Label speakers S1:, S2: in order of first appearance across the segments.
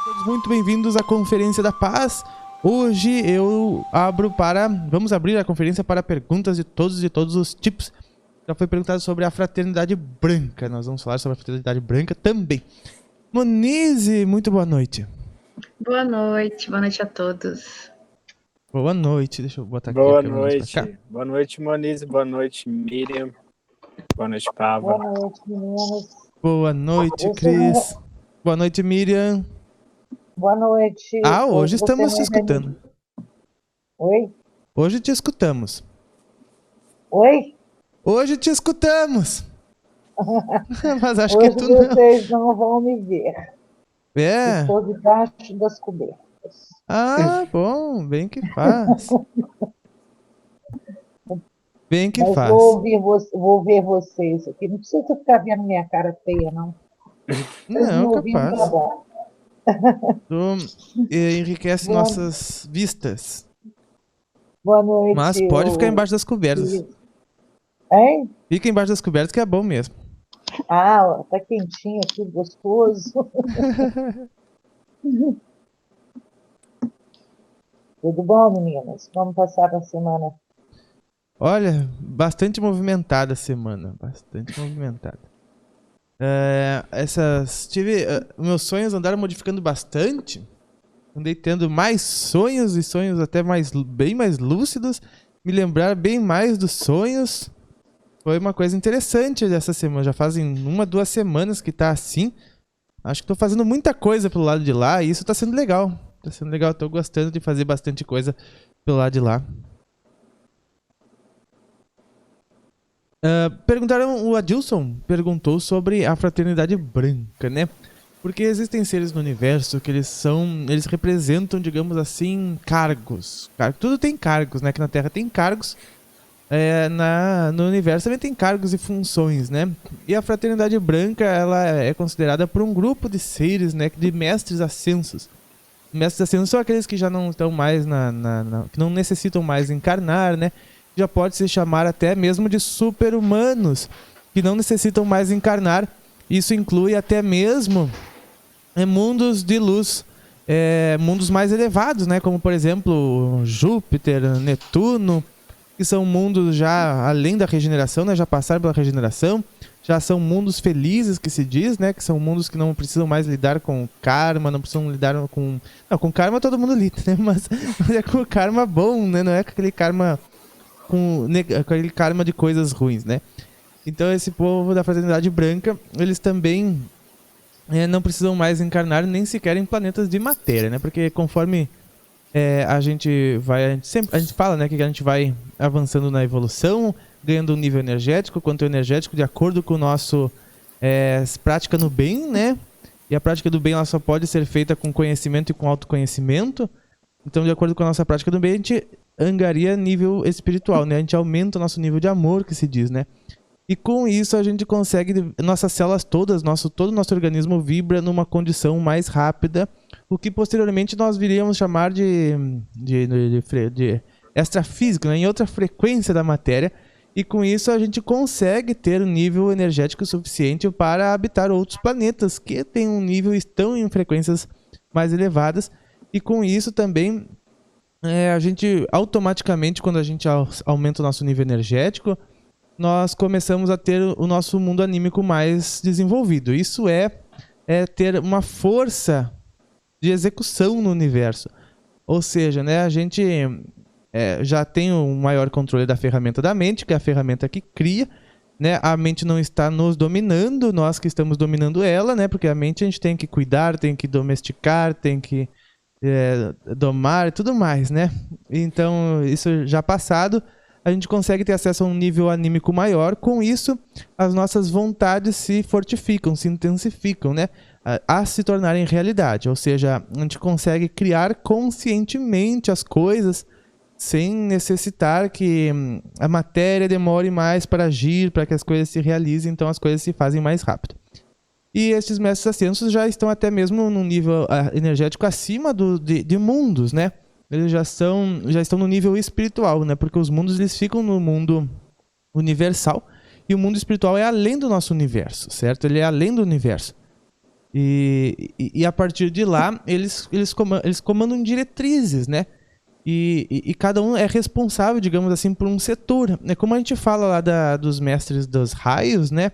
S1: Todos muito bem-vindos à Conferência da Paz. Hoje vamos abrir a conferência para perguntas de todos os tipos. Já foi perguntado sobre a fraternidade branca. Nós vamos falar sobre a fraternidade branca também. Monize, muito boa noite.
S2: Boa noite a todos.
S1: Boa noite, deixa eu botar aqui
S3: Boa
S1: a câmera mais pra cá.
S3: noite. Boa noite, Monize. Boa noite, Miriam. Boa noite, Pava.
S4: Boa noite, meninas.
S1: Boa noite, Cris. Boa noite, Miriam.
S4: Boa noite.
S1: Hoje
S4: você
S1: estamos te
S4: não
S1: escutando.
S4: Oi?
S1: Hoje te escutamos.
S4: Oi?
S1: Hoje te escutamos. Mas acho
S4: Hoje
S1: que tu não.
S4: vocês não vão me ver.
S1: É.
S4: Estou debaixo das cobertas.
S1: Ah, bom, bem que faz. Bem que
S4: Mas
S1: faz.
S4: vou ver vocês aqui. Não precisa ficar vendo minha cara feia, não. Vocês
S1: Não,
S4: me ouvindo,
S1: capaz.
S4: tá bom.
S1: Enriquece
S4: Boa-
S1: nossas vistas.
S4: Boa noite.
S1: Mas pode ficar embaixo das cobertas.
S4: Hein?
S1: Fica embaixo das cobertas que é bom mesmo.
S4: Ah, ó, tá quentinho aqui, gostoso. Tudo bom, meninas? Vamos passar a semana.
S1: Olha, bastante movimentada a semana. Bastante movimentada. Meus sonhos andaram modificando bastante. Andei tendo mais sonhos e sonhos até bem mais lúcidos. Me lembrar bem mais dos sonhos. Foi uma coisa interessante dessa semana. Já fazem 2 semanas que tá assim. Acho que tô fazendo muita coisa pelo lado de lá e isso tá sendo legal. Tá sendo legal, tô gostando de fazer bastante coisa pelo lado de lá. O Adilson perguntou sobre a fraternidade branca, né? Porque existem seres no universo que eles representam, digamos assim, cargos. Tudo tem cargos, né? Que na Terra tem cargos. No universo também tem cargos e funções, né? E a fraternidade branca, ela é considerada por um grupo de seres, né? De mestres ascensos. Mestres ascensos são aqueles que já não estão mais que não necessitam mais encarnar, né? Já pode se chamar até mesmo de super-humanos, que não necessitam mais encarnar. Isso inclui até mesmo mundos de luz, mundos mais elevados, né? Como, por exemplo, Júpiter, Netuno, que são mundos já além da regeneração, né? Já passaram pela regeneração, já são mundos felizes, que se diz, né? Que são mundos que não precisam mais lidar com karma, não precisam lidar com... Não, com karma todo mundo lida, né? Mas é com karma bom, né? Não é com aquele karma... com aquele karma de coisas ruins, né? Então esse povo da fraternidade branca, eles também não precisam mais encarnar nem sequer em planetas de matéria, né? Porque conforme a gente fala, né, que a gente vai avançando na evolução, ganhando um nível energético, quanto energético, de acordo com o nosso prática no bem, né? E a prática do bem ela só pode ser feita com conhecimento e com autoconhecimento. Então, de acordo com a nossa prática do bem, a gente angaria nível espiritual, né? A gente aumenta o nosso nível de amor, que se diz, né? E com isso a gente consegue, nossas células todas, todo o nosso organismo vibra numa condição mais rápida, o que posteriormente nós viríamos chamar de extrafísico, né? Em outra frequência da matéria. E com isso a gente consegue ter um nível energético suficiente para habitar outros planetas que têm um nível, estão em frequências mais elevadas. E com isso também a gente automaticamente, quando a gente aumenta o nosso nível energético, nós começamos a ter o nosso mundo anímico mais desenvolvido. Isso é ter uma força de execução no universo. Ou seja, né, a gente já tem um maior controle da ferramenta da mente, que é a ferramenta que cria, né? A mente não está nos dominando, nós que estamos dominando ela, né? Porque a mente a gente tem que cuidar, tem que domesticar, tem que domar e tudo mais, né? Então, isso já passado, a gente consegue ter acesso a um nível anímico maior. Com isso, as nossas vontades se fortificam, se intensificam, né? A se tornarem realidade. Ou seja, a gente consegue criar conscientemente as coisas sem necessitar que a matéria demore mais para agir, para que as coisas se realizem, então as coisas se fazem mais rápido. E esses mestres ascensos já estão até mesmo num nível energético acima de mundos, né? Eles já estão no nível espiritual, né? Porque os mundos eles ficam no mundo universal e o mundo espiritual é além do nosso universo, certo? Ele é além do universo. E a partir de lá, eles comandam diretrizes, né? E cada um é responsável, digamos assim, por um setor. É como a gente fala lá dos mestres dos raios, né?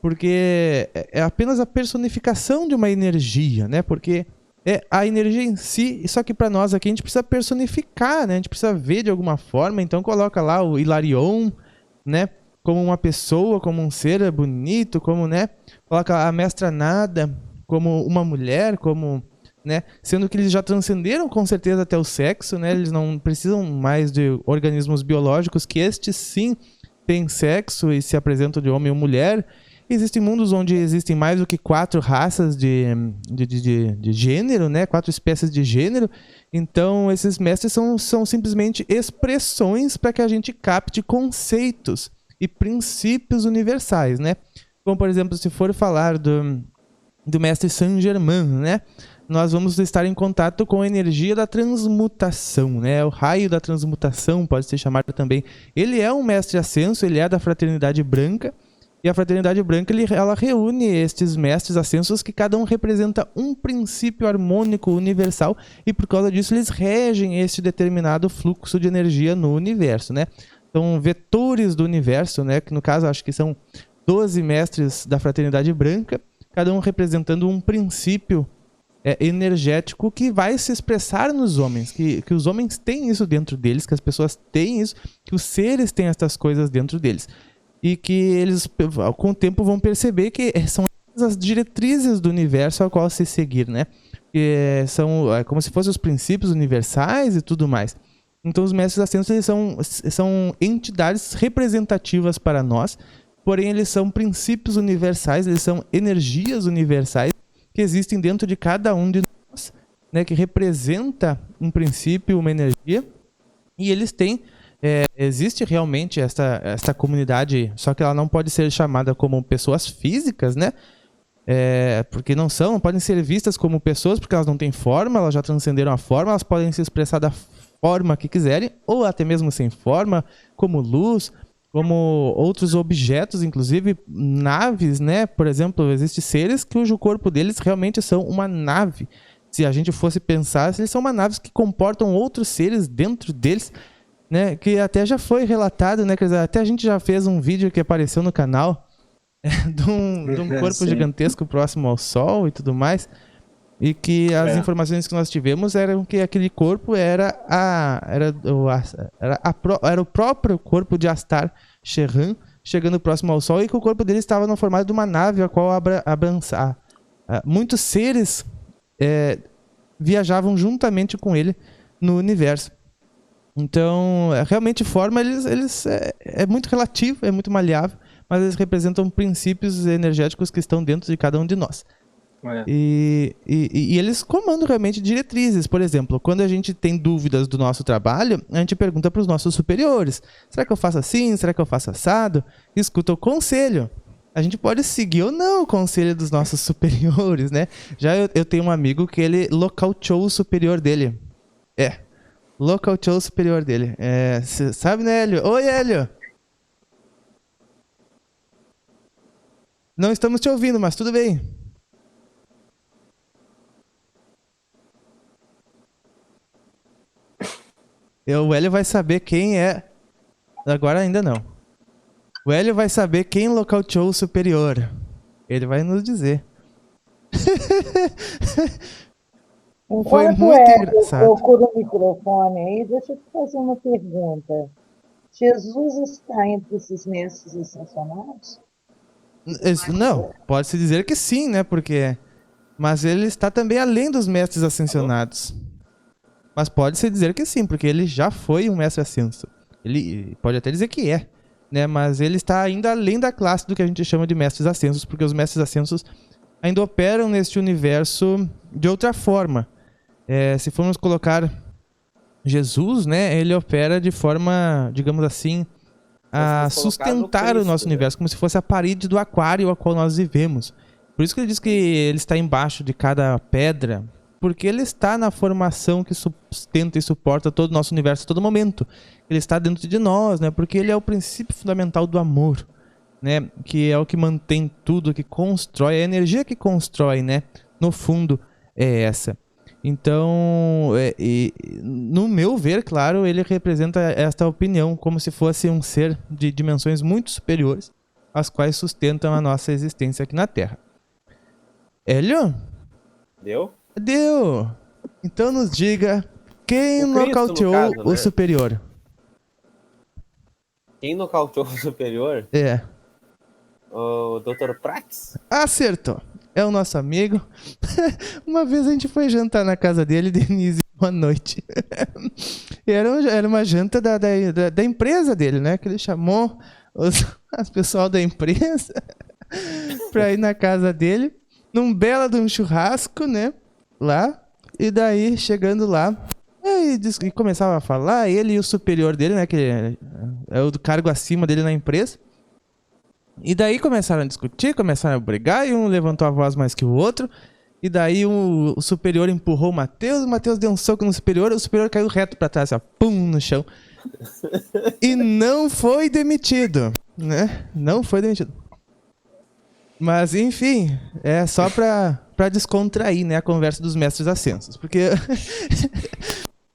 S1: Porque é apenas a personificação de uma energia, né? Porque é a energia em si, só que para nós aqui a gente precisa personificar, né? A gente precisa ver de alguma forma, então coloca lá o Hilarion, né? Como uma pessoa, como um ser bonito, como, né? Coloca a Mestra Nada como uma mulher, como, né? Sendo que eles já transcenderam com certeza até o sexo, né? Eles não precisam mais de organismos biológicos, que estes sim têm sexo e se apresentam de homem ou mulher. Existem mundos onde existem mais do que 4 raças de gênero, né? 4 espécies de gênero. Então, esses mestres são simplesmente expressões para que a gente capte conceitos e princípios universais, né? Como, por exemplo, se for falar do mestre Saint-Germain, né? Nós vamos estar em contato com a energia da transmutação, né? O raio da transmutação pode ser chamado também. Ele é um mestre ascenso, ele é da Fraternidade Branca. E a Fraternidade Branca, ela reúne estes mestres ascensos que cada um representa um princípio harmônico universal e por causa disso eles regem este determinado fluxo de energia no universo, né? São vetores do universo, né? Que no caso acho que são 12 mestres da Fraternidade Branca, cada um representando um princípio energético que vai se expressar nos homens, que os homens têm isso dentro deles, que as pessoas têm isso, que os seres têm essas coisas dentro deles. E que eles, com o tempo, vão perceber que são as diretrizes do universo ao qual se seguir, né? Que são como se fossem os princípios universais e tudo mais. Então, os mestres ascensos, eles são entidades representativas para nós, porém, eles são princípios universais, eles são energias universais que existem dentro de cada um de nós, né? Que representa um princípio, uma energia, e eles têm... existe realmente esta comunidade, só que ela não pode ser chamada como pessoas físicas, né? Porque não podem ser vistas como pessoas, porque elas não têm forma, elas já transcenderam a forma, elas podem se expressar da forma que quiserem, ou até mesmo sem forma, como luz, como outros objetos, inclusive naves, né? Por exemplo, existem seres cujo corpo deles realmente são uma nave. Se a gente fosse pensar, eles são uma nave que comportam outros seres dentro deles, né, que até já foi relatado, né, quer dizer, até a gente já fez um vídeo que apareceu no canal de um corpo gigantesco próximo ao Sol e tudo mais, e que as informações que nós tivemos eram que aquele corpo era o próprio corpo de Astar Sherran chegando próximo ao Sol, e que o corpo dele estava no formato de uma nave a qual muitos seres viajavam juntamente com ele no universo. Então, realmente forma é muito relativo, é muito maleável, mas eles representam princípios energéticos que estão dentro de cada um de nós. E eles comandam realmente diretrizes. Por exemplo, quando a gente tem dúvidas do nosso trabalho, a gente pergunta para os nossos superiores. Será que eu faço assim? Será que eu faço assado? Escuta o conselho. A gente pode seguir ou não o conselho dos nossos superiores, né? Já eu tenho um amigo que ele nocauteou o superior dele. Nocauteou o superior dele. Cê sabe, né, Hélio? Oi, Hélio! Não estamos te ouvindo, mas tudo bem. O Hélio vai saber quem é... Agora ainda não. O Hélio vai saber quem nocauteou o superior. Ele vai nos dizer. Foi muito engraçado.
S4: Procura o microfone aí, deixa eu te fazer uma pergunta. Jesus está entre esses mestres ascensionados?
S1: Não, pode-se dizer que sim, né? Mas ele está também além dos mestres ascensionados. Mas pode-se dizer que sim, porque ele já foi um mestre ascenso. Ele pode até dizer que né? Mas ele está ainda além da classe do que a gente chama de mestres ascensos, porque os mestres ascensos ainda operam neste universo de outra forma. Se formos colocar Jesus, né, ele opera de forma, digamos assim, a sustentar o nosso universo, como se fosse a parede do aquário ao qual nós vivemos. Por isso que ele diz que ele está embaixo de cada pedra, porque ele está na formação que sustenta e suporta todo o nosso universo a todo momento. Ele está dentro de nós, né, porque ele é o princípio fundamental do amor. né? Que é o que mantém tudo, que constrói, a energia que constrói, né? No fundo, é essa. Então, no meu ver, claro, ele representa esta opinião como se fosse um ser de dimensões muito superiores, as quais sustentam a nossa existência aqui na Terra. Hélio?
S5: Deu?
S1: Deu! Então nos diga quem
S5: O Cristo,
S1: nocauteou
S5: no caso,
S1: o
S5: né?
S1: superior.
S5: Quem nocauteou o superior?
S1: É.
S5: O Dr. Prats?
S1: Acertou. É o nosso amigo. Uma vez a gente foi jantar na casa dele, Denise, uma noite. Era uma janta da empresa dele, né? Que ele chamou as pessoal da empresa pra ir na casa dele, num belo de um churrasco, né? Lá. E daí, chegando lá, e começava a falar, ele e o superior dele, né? Que é o do cargo acima dele na empresa. E daí começaram a discutir, começaram a brigar, e um levantou a voz mais que o outro. E daí o superior empurrou o Matheus deu um soco no superior, o superior caiu reto pra trás, ó, pum, no chão. E não foi demitido, né? Não foi demitido. Mas, enfim, é só pra descontrair, né, a conversa dos mestres ascensos. Porque,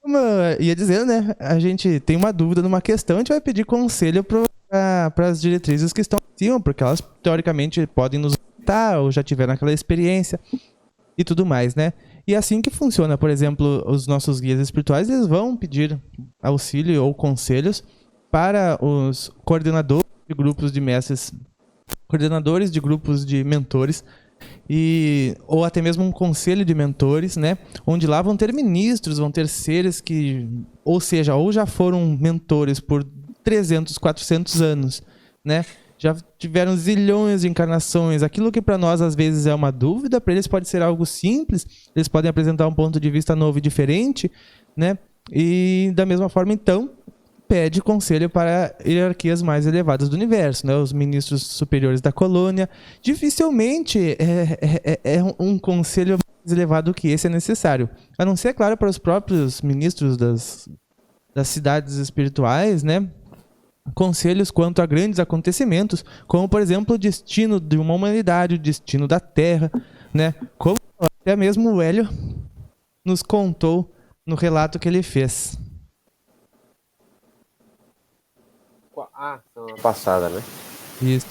S1: como eu ia dizendo, né, a gente tem uma dúvida numa questão, a gente vai pedir conselho para as diretrizes que estão acima, porque elas, teoricamente, podem nos orientar ou já tiveram aquela experiência e tudo mais, né? E é assim que funciona, por exemplo, os nossos guias espirituais, eles vão pedir auxílio ou conselhos para os coordenadores de grupos de mestres, coordenadores de grupos de mentores, ou até mesmo um conselho de mentores, né? Onde lá vão ter ministros, vão ter seres que, ou seja, ou já foram mentores por 300, 400 anos, né? Já tiveram zilhões de encarnações. Aquilo que para nós às vezes é uma dúvida, para eles pode ser algo simples. Eles podem apresentar um ponto de vista novo e diferente, né? E da mesma forma, então, pede conselho para hierarquias mais elevadas do universo, né? Os ministros superiores da colônia. Dificilmente é um conselho mais elevado que esse é necessário. A não ser, claro, para os próprios ministros das cidades espirituais, né? Conselhos quanto a grandes acontecimentos, como, por exemplo, o destino de uma humanidade, o destino da Terra, né? Como até mesmo o Hélio nos contou no relato que ele fez.
S5: Semana passada, né?
S1: Isso.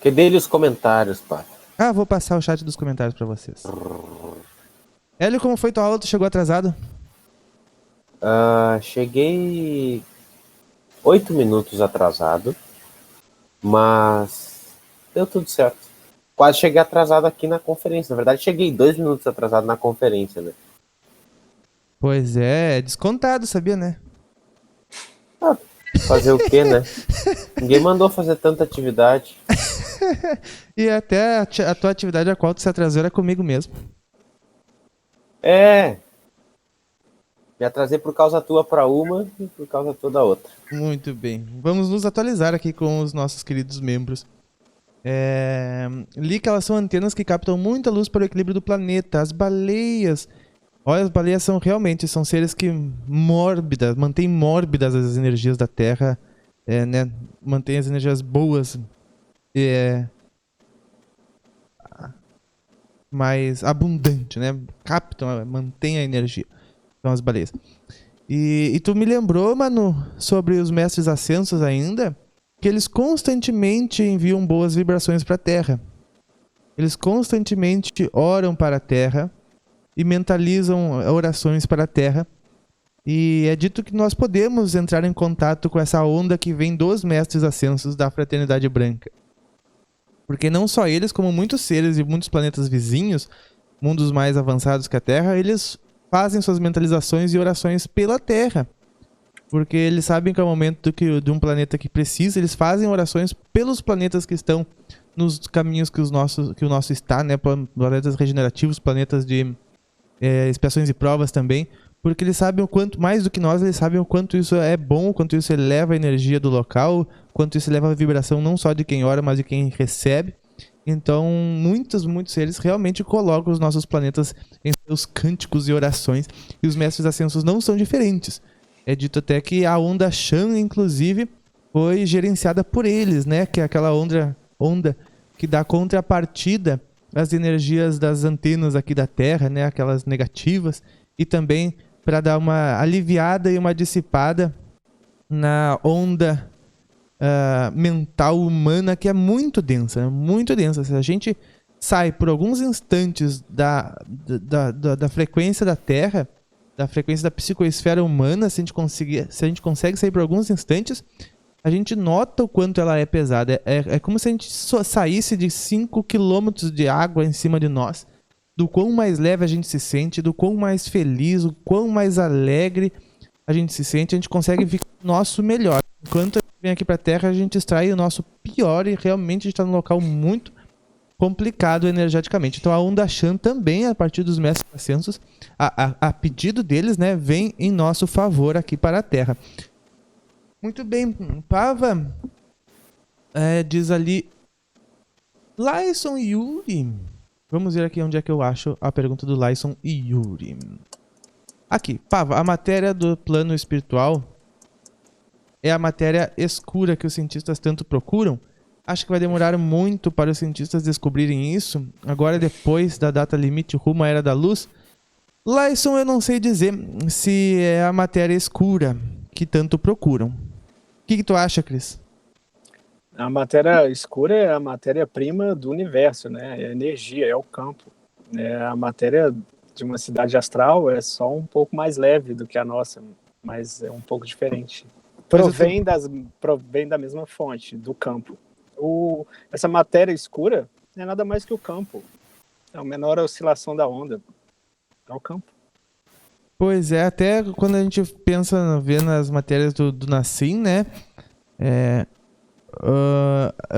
S5: Que dele os comentários, pá.
S1: Vou passar o chat dos comentários para vocês. Hélio, como foi tua aula? Tu chegou atrasado?
S5: Cheguei 8 minutos atrasado, mas deu tudo certo. Quase cheguei atrasado aqui na conferência. Na verdade, cheguei 2 minutos atrasado na conferência, né?
S1: Pois é descontado, sabia, né?
S5: Fazer o quê, né? Ninguém mandou fazer tanta atividade.
S1: E até a tua atividade a qual tu se atrasou era comigo mesmo.
S5: Me atrasei por causa tua para uma e por causa tua da outra.
S1: Muito bem. Vamos nos atualizar aqui com os nossos queridos membros. Li que elas são antenas que captam muita luz para o equilíbrio do planeta. As baleias... Olha, as baleias são seres que mantêm mórbidas as energias da Terra, né? Mantêm as energias boas, mais abundante, né? Captam, mantêm a energia. São as baleias. E tu me lembrou, Manu, sobre os mestres ascensos ainda, que eles constantemente enviam boas vibrações para a Terra. Eles constantemente oram para a Terra e mentalizam orações para a Terra. E é dito que nós podemos entrar em contato com essa onda que vem dos mestres ascensos da Fraternidade Branca. Porque não só eles, como muitos seres e muitos planetas vizinhos, mundos mais avançados que a Terra, eles fazem suas mentalizações e orações pela Terra. Porque eles sabem que é o momento de um planeta que precisa, eles fazem orações pelos planetas que estão nos caminhos que o nosso está, né? Planetas regenerativos, planetas de expiações e provas também, porque eles sabem o quanto, mais do que nós, eles sabem o quanto isso é bom, o quanto isso eleva a energia do local, quanto isso eleva a vibração não só de quem ora, mas de quem recebe. Então, muitos seres realmente colocam os nossos planetas em seus cânticos e orações, e os mestres ascensos não são diferentes. É dito até que a onda Shan, inclusive, foi gerenciada por eles, né? Que é aquela onda que dá contrapartida às energias das antenas aqui da Terra, né? Aquelas negativas, e também para dar uma aliviada e uma dissipada na onda mental humana, que é muito densa, né? Muito densa. Se a gente sai por alguns instantes da frequência da Terra, da frequência da psicoesfera humana, se a gente consegue sair por alguns instantes, a gente nota o quanto ela é pesada. É como se a gente saísse de 5 quilômetros de água em cima de nós. Do quão mais leve a gente se sente, do quão mais feliz, o quão mais alegre a gente se sente, a gente consegue ficar nosso melhor. Enquanto a gente vem aqui pra Terra, a gente extrai o nosso pior e realmente a gente está num local muito complicado energeticamente. Então a Onda Shan também, a partir dos mestres ascensos, a pedido deles, né, vem em nosso favor aqui para a Terra. Muito bem, Pava diz ali, Lyson Yuri. Vamos ver aqui onde é que eu acho a pergunta do Lyson e Yuri. Aqui, Pava, a matéria do plano espiritual é a matéria escura que os cientistas tanto procuram. Acho que vai demorar muito para os cientistas descobrirem isso. Agora, depois da data limite rumo à Era da Luz. Lyson, eu não sei dizer se é a matéria escura que tanto procuram. O que tu acha, Cris?
S3: A matéria escura é a matéria-prima do universo, né? É a energia, é o campo. A matéria de uma cidade astral é só um pouco mais leve do que a nossa, mas é um pouco diferente. Provém da mesma fonte, do campo. Essa matéria escura é nada mais que o campo. É a menor oscilação da onda. É o campo.
S1: Pois é, até quando a gente pensa, vê nas matérias do Nassim, né?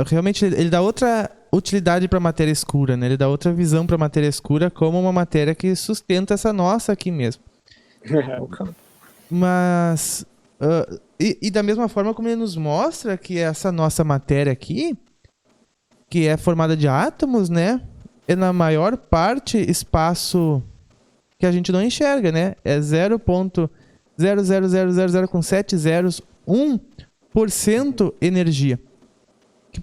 S1: Realmente ele dá outra utilidade para a matéria escura, né? Ele dá outra visão para a matéria escura como uma matéria que sustenta essa nossa aqui mesmo.
S3: É o campo.
S1: Mas e da mesma forma como ele nos mostra que essa nossa matéria aqui, que é formada de átomos, né? É na maior parte espaço que a gente não enxerga, né? É 0,00000 com 7 zeros 1% energia.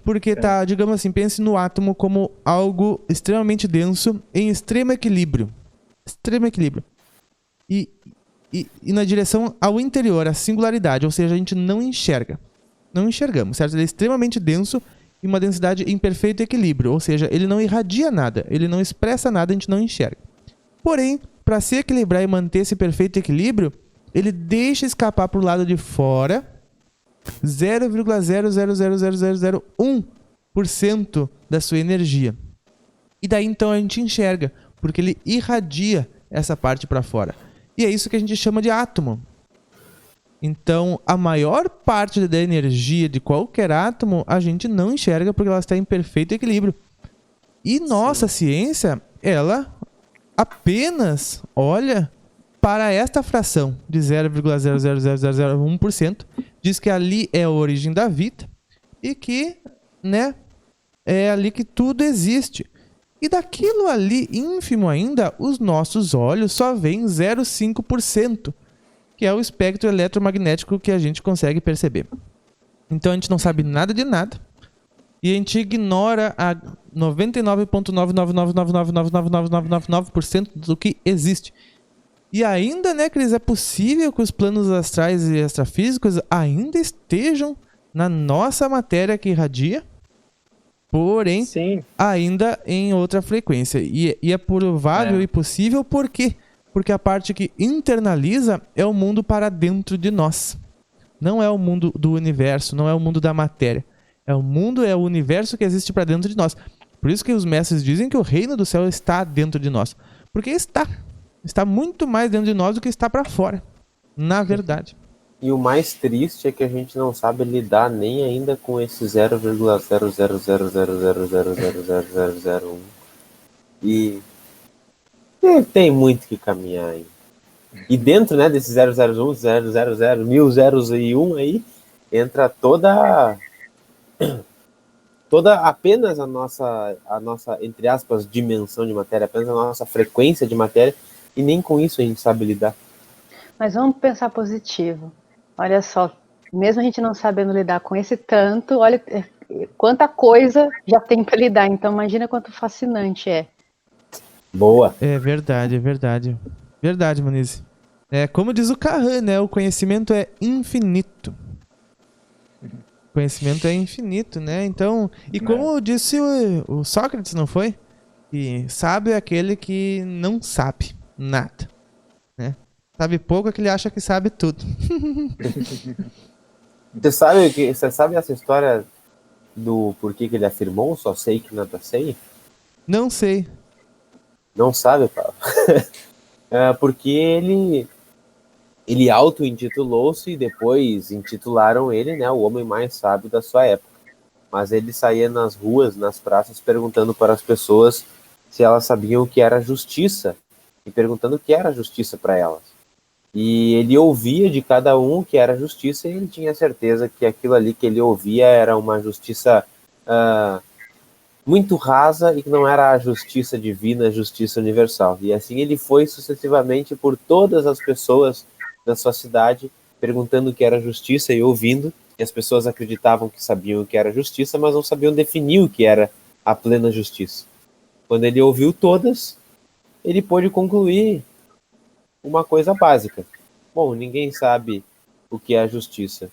S1: Porque tá, digamos assim, pense no átomo como algo extremamente denso em extremo equilíbrio. Extremo equilíbrio. E na direção ao interior, a singularidade, ou seja, a gente não enxerga. Não enxergamos, certo? Ele é extremamente denso e uma densidade em perfeito equilíbrio, ou seja, ele não irradia nada, ele não expressa nada, a gente não enxerga. Porém, para se equilibrar e manter esse perfeito equilíbrio, ele deixa escapar para o lado de fora 0,0000001% da sua energia. E daí então a gente enxerga, porque ele irradia essa parte para fora. E é isso que a gente chama de átomo. Então, a maior parte da energia de qualquer átomo a gente não enxerga porque ela está em perfeito equilíbrio. E nossa ciência, ela apenas olha para esta fração de 0,00001%, diz que ali é a origem da vida e que, né, é ali que tudo existe. E daquilo ali, ínfimo ainda, os nossos olhos só veem 0,5%, que é o espectro eletromagnético que a gente consegue perceber. Então a gente não sabe nada de nada e a gente ignora a 99,999999999% do que existe. E ainda, né, Cris, é possível que os planos astrais e extrafísicos ainda estejam na nossa matéria que irradia, porém, ainda em outra frequência. E é provável e possível por quê? Porque a parte que internaliza é o mundo para dentro de nós. Não é o mundo do universo, não é o mundo da matéria. É o universo que existe para dentro de nós. Por isso que os mestres dizem que o reino do céu está dentro de nós. Porque está muito mais dentro de nós do que está para fora, na verdade.
S5: E o mais triste é que a gente não sabe lidar nem ainda com esse 0,00000000001. E tem muito que caminhar aí. E dentro, né, desse 001, 000, 1000 zeros e 1 aí, entra toda apenas a nossa, entre aspas, dimensão de matéria, apenas a nossa frequência de matéria, e nem com isso a gente sabe lidar.
S2: Mas vamos pensar positivo. Olha só,
S6: mesmo a gente não sabendo lidar com esse tanto, olha quanta coisa já tem para lidar. Então, imagina quanto fascinante é.
S5: Boa.
S1: É verdade, é verdade. Verdade, Monize. É, como diz o Carran, né? O conhecimento é infinito. O conhecimento é infinito, né? Então, e como disse o Sócrates, não foi? Que sábio é aquele que não sabe nada, né? Sabe pouco é que ele acha que sabe tudo.
S5: Você sabe essa história do porquê que ele afirmou só sei que nada sei?
S1: Não sei.
S5: Não sabe, Paulo? Porque ele auto-intitulou-se e depois intitularam ele, né, o homem mais sábio da sua época. Mas ele saía nas ruas, nas praças, perguntando para as pessoas se elas sabiam o que era justiça e perguntando o que era justiça para elas. E ele ouvia de cada um o que era justiça e ele tinha certeza que aquilo ali que ele ouvia era uma justiça muito rasa e que não era a justiça divina, a justiça universal. E assim ele foi sucessivamente por todas as pessoas da sua cidade, perguntando o que era justiça e ouvindo, e as pessoas acreditavam que sabiam o que era justiça, mas não sabiam definir o que era a plena justiça. Quando ele ouviu todas, ele pôde concluir uma coisa básica. Bom, ninguém sabe o que é a justiça.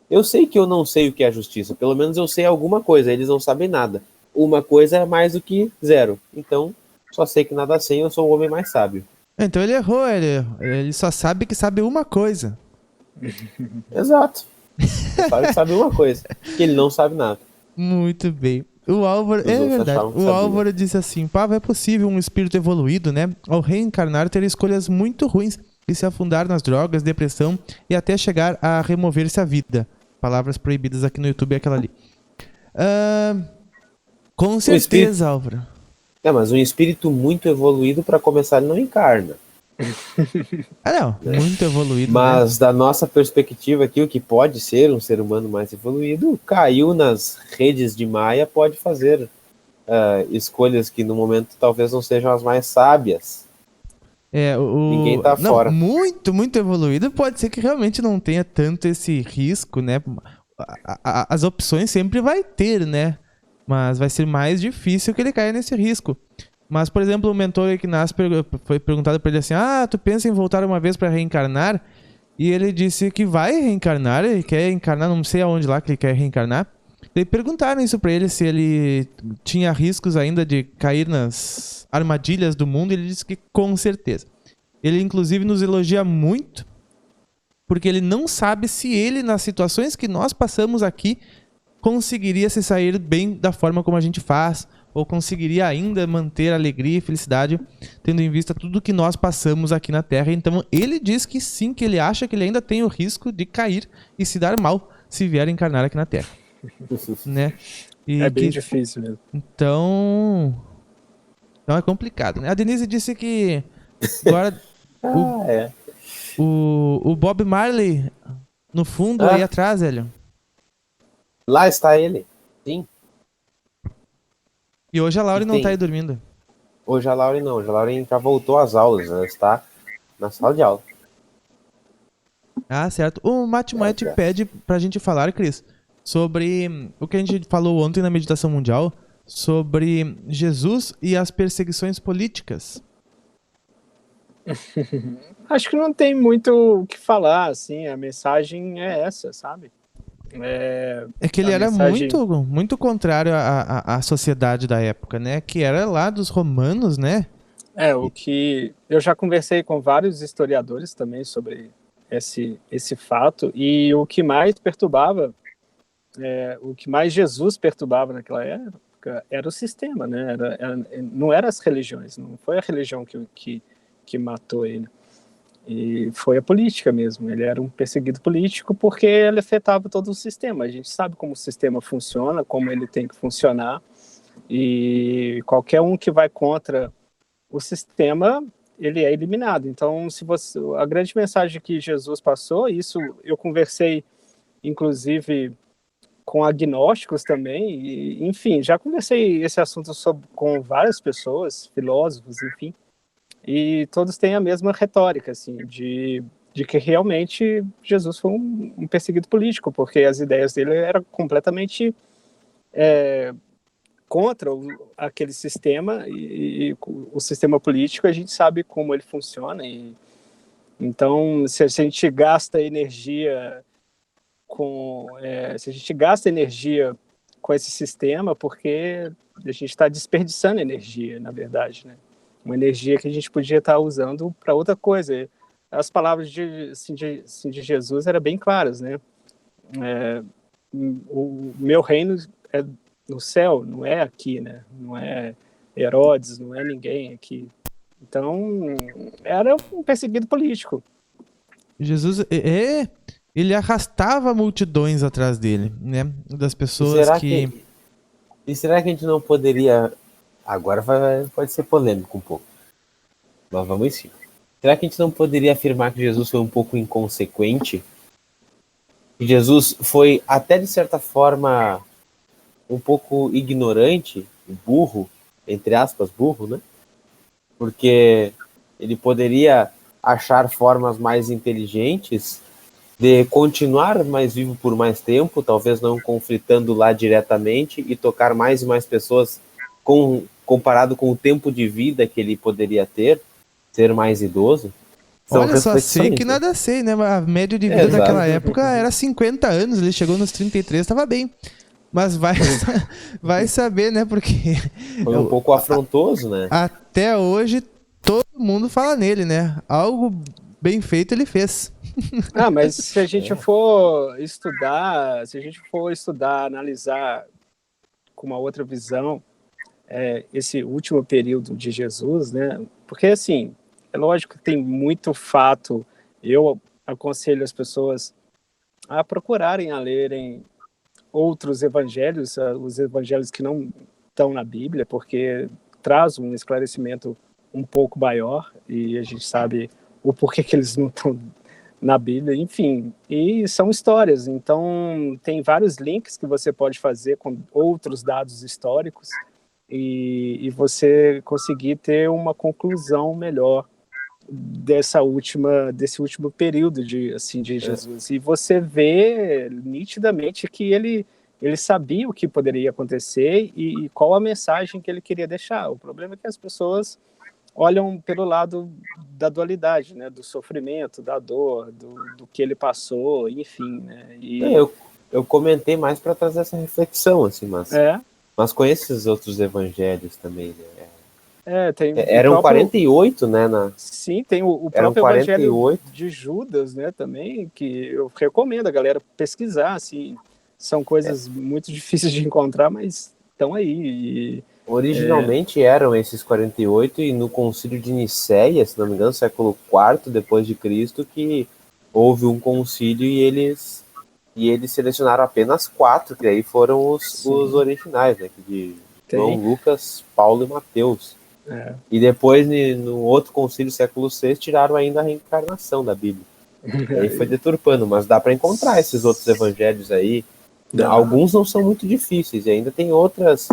S5: Eu sei que eu não sei o que é a justiça, pelo menos eu sei alguma coisa, eles não sabem nada. Uma coisa é mais do que zero. Então, só sei que nada sei, eu sou o homem mais sábio.
S1: Então ele errou, ele só sabe que sabe uma coisa.
S5: Exato. Sabe uma coisa, que ele não sabe nada.
S1: Muito bem. O Álvaro, é verdade, o Álvaro disse assim, Pava, é possível um espírito evoluído, né, ao reencarnar ter escolhas muito ruins e se afundar nas drogas, depressão e até chegar a remover-se a vida. Palavras proibidas aqui no YouTube é aquela ali. Com certeza, Álvaro.
S5: Mas um espírito muito evoluído, para começar, ele não encarna.
S1: Muito evoluído.
S5: Mas,
S1: né?
S5: Da nossa perspectiva aqui, o que pode ser um ser humano mais evoluído, caiu nas redes de Maia, pode fazer escolhas que no momento talvez não sejam as mais sábias. Ninguém tá fora.
S1: Muito evoluído, pode ser que realmente não tenha tanto esse risco, né? As opções sempre vai ter, né? Mas vai ser mais difícil que ele caia nesse risco. Mas, por exemplo, o mentor Ignacio foi perguntado para ele assim, tu pensa em voltar uma vez para reencarnar? E ele disse que vai reencarnar, ele quer encarnar, não sei aonde lá que ele quer reencarnar. E perguntaram isso para ele, se ele tinha riscos ainda de cair nas armadilhas do mundo, e ele disse que com certeza. Ele, inclusive, nos elogia muito, porque ele não sabe se ele, nas situações que nós passamos aqui, conseguiria se sair bem da forma como a gente faz, ou conseguiria ainda manter alegria e felicidade, tendo em vista tudo que nós passamos aqui na Terra. Então, ele diz que sim, que ele acha que ele ainda tem o risco de cair e se dar mal se vier encarnar aqui na Terra. Né?
S3: É bem difícil mesmo.
S1: Então é complicado, né? A Denise disse que agora o Bob Marley no fundo aí atrás, velho.
S5: Lá está ele, sim.
S1: E hoje a Lauren não tá aí dormindo.
S5: Hoje a Lauren não, hoje a Lauren já voltou às aulas, ela está na sala de aula.
S1: Certo. O Matmoet pede pra gente falar, Cris, sobre o que a gente falou ontem na meditação mundial, sobre Jesus e as perseguições políticas.
S3: Acho que não tem muito o que falar, assim, a mensagem é essa, sabe?
S1: É que ele era muito contrário à sociedade da época, né? Que era lá dos romanos, né?
S3: O que eu já conversei com vários historiadores também sobre esse fato, e o que mais perturbava, o que mais Jesus perturbava naquela época era o sistema, né? Não eram as religiões, não foi a religião que matou ele. E foi a política mesmo, ele era um perseguido político porque ele afetava todo o sistema. A gente sabe como o sistema funciona, como ele tem que funcionar, e qualquer um que vai contra o sistema, ele é eliminado. Então, a grande mensagem que Jesus passou, isso eu conversei inclusive com agnósticos também, e, enfim, já conversei esse assunto com várias pessoas, filósofos, enfim, e todos têm a mesma retórica, assim, de de que realmente Jesus foi um perseguido político, porque as ideias dele eram completamente contra aquele sistema, e o sistema político a gente sabe como ele funciona, e então se a gente gasta energia com esse sistema, porque a gente está desperdiçando energia, na verdade, né? Uma energia que a gente podia estar usando para outra coisa. As palavras de Jesus eram bem claras, né? O meu reino é no céu, não é aqui, né? Não é Herodes, não é ninguém aqui. Então, era um perseguido político.
S1: Jesus, ele arrastava multidões atrás dele, né? Das pessoas
S5: E será que a gente não poderia... Agora pode ser polêmico um pouco, mas vamos em cima. Será que a gente não poderia afirmar que Jesus foi um pouco inconsequente? Que Jesus foi, até de certa forma, um pouco ignorante, burro, entre aspas, burro, né? Porque ele poderia achar formas mais inteligentes de continuar mais vivo por mais tempo, talvez não conflitando lá diretamente, e tocar mais e mais pessoas comparado com o tempo de vida que ele poderia ter, ser mais idoso.
S1: Olha, só sei que nada sei, né? A média de vida daquela época era 50 anos, ele chegou nos 33, estava bem. Mas vai saber, né? Porque...
S5: Foi um pouco afrontoso, né?
S1: Até hoje, todo mundo fala nele, né? Algo bem feito ele fez.
S3: Mas se a gente for estudar, analisar com uma outra visão, esse último período de Jesus, né? Porque, assim, é lógico que tem muito fato. Eu aconselho as pessoas a procurarem, a lerem outros evangelhos, os evangelhos que não estão na Bíblia, porque traz um esclarecimento um pouco maior, e a gente sabe o porquê que eles não estão na Bíblia, enfim, e são histórias, então tem vários links que você pode fazer com outros dados históricos, e você conseguir ter uma conclusão melhor desse último período de Jesus. E você vê nitidamente que ele sabia o que poderia acontecer e qual a mensagem que ele queria deixar. O problema é que as pessoas olham pelo lado da dualidade, né? Do sofrimento, da dor, do que ele passou, enfim, né?
S5: Eu comentei mais para trazer essa reflexão, assim, mas com esses outros evangelhos também, né? Eram 48, né?
S3: Sim, tem o próprio evangelho de Judas, né? Também, que eu recomendo a galera pesquisar, assim. São coisas muito difíceis de encontrar, mas estão aí.
S5: Originalmente eram esses 48, e no concílio de Nicéia, se não me engano, século IV depois de Cristo, que houve um concílio e eles selecionaram apenas 4, que aí foram os originais, né? De João, Lucas, Paulo e Mateus. E depois, no outro concílio, século VI, tiraram ainda a reencarnação da Bíblia. E aí foi deturpando, mas dá para encontrar esses outros evangelhos aí. Alguns não são muito difíceis, e ainda tem outras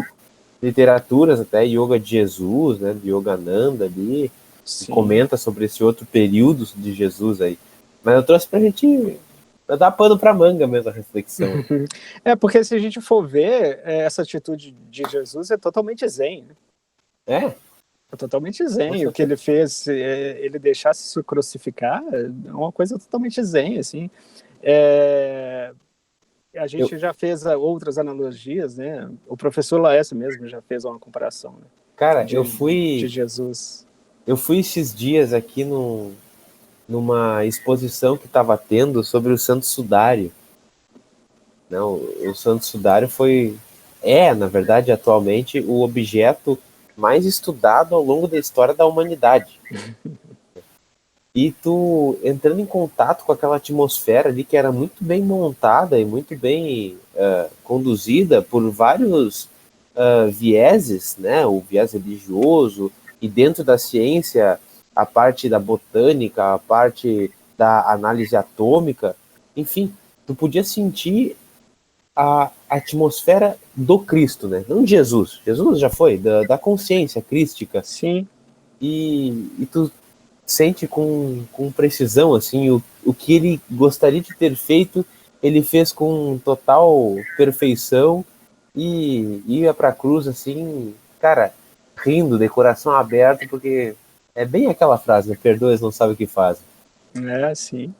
S5: literaturas, até Yoga de Jesus, né, de Yogananda ali, que comenta sobre esse outro período de Jesus aí. Mas eu trouxe pra gente dar pano pra manga mesmo a reflexão.
S3: Porque se a gente for ver, essa atitude de Jesus é totalmente zen, né? É totalmente zen. O que ele fez, ele deixasse se crucificar, é uma coisa totalmente zen, assim. A gente já fez outras analogias, né? O professor Laércio mesmo já fez uma comparação, né?
S5: Cara,
S3: de Jesus.
S5: Eu fui esses dias aqui numa exposição que estava tendo sobre o Santo Sudário. Não, o Santo Sudário na verdade, atualmente, o objeto mais estudado ao longo da história da humanidade. E tu entrando em contato com aquela atmosfera ali que era muito bem montada e muito bem conduzida por vários vieses, né? O viés religioso, e dentro da ciência a parte da botânica, a parte da análise atômica, enfim, tu podia sentir a atmosfera do Cristo, né? Não de Jesus. Jesus já foi, da consciência crística.
S3: Sim.
S5: E tu sente com precisão, assim, o que ele gostaria de ter feito, ele fez com total perfeição e ia pra cruz, assim, cara, rindo, de coração aberto, porque é bem aquela frase, né? Perdoa, eles não sabem o que fazem.
S3: É, sim.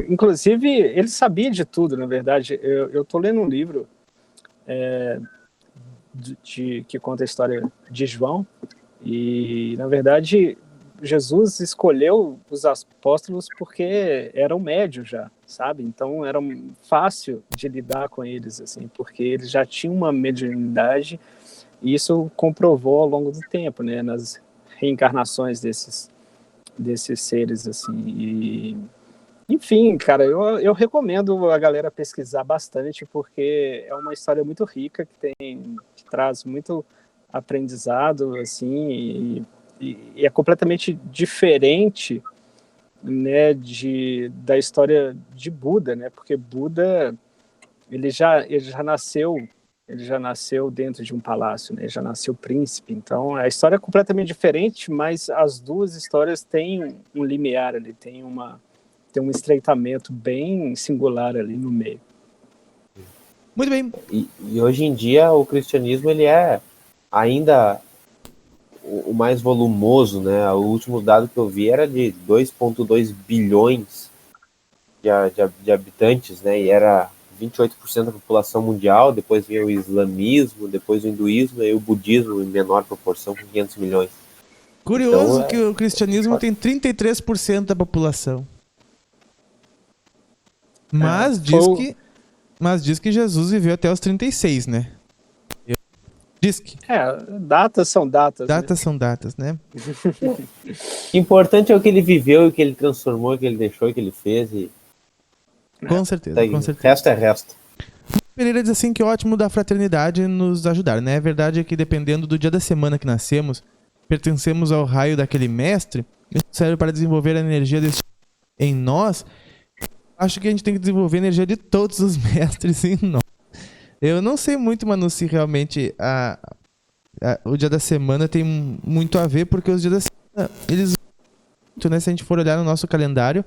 S3: Inclusive, ele sabia de tudo, na verdade. Eu tô lendo um livro que conta a história de João, e, na verdade, Jesus escolheu os apóstolos porque eram médios já, sabe? Então, era fácil de lidar com eles, assim, porque eles já tinham uma mediunidade, e isso comprovou ao longo do tempo, né? Nas reencarnações desses seres, assim. Enfim, cara, eu recomendo a galera pesquisar bastante, porque é uma história muito rica, que traz muito aprendizado, assim, e é completamente diferente, né, da história de Buda, né, porque Buda, ele já nasceu dentro de um palácio, né, já nasceu príncipe, então a história é completamente diferente, mas as duas histórias têm um limiar ali, tem um estreitamento bem singular ali no meio.
S1: Muito bem.
S5: E hoje em dia o cristianismo ele é ainda o mais volumoso, né? O último dado que eu vi era de 2,2 bilhões de habitantes, né? E era 28% da população mundial, depois vinha o islamismo, depois o hinduísmo e o budismo em menor proporção, com 500 milhões.
S1: Curioso
S5: Então,
S1: que o cristianismo tem 33% da população. Mas diz que Jesus viveu até os 36, né? Diz que.
S3: Datas são datas.
S1: Datas são datas, né?
S5: O importante é o que ele viveu, o que ele transformou, o que ele deixou, o que ele fez.
S1: Com certeza, com certeza.
S5: Resto é resto.
S1: Pereira diz assim que é ótimo da fraternidade nos ajudar, né? A verdade é que dependendo do dia da semana que nascemos, pertencemos ao raio daquele mestre, isso serve para desenvolver a energia desse em nós. Acho que a gente tem que desenvolver a energia de todos os mestres em nós. Eu não sei muito, Manu, se realmente o dia da semana tem muito a ver, porque os dias da semana, eles... né? Se a gente for olhar no nosso calendário,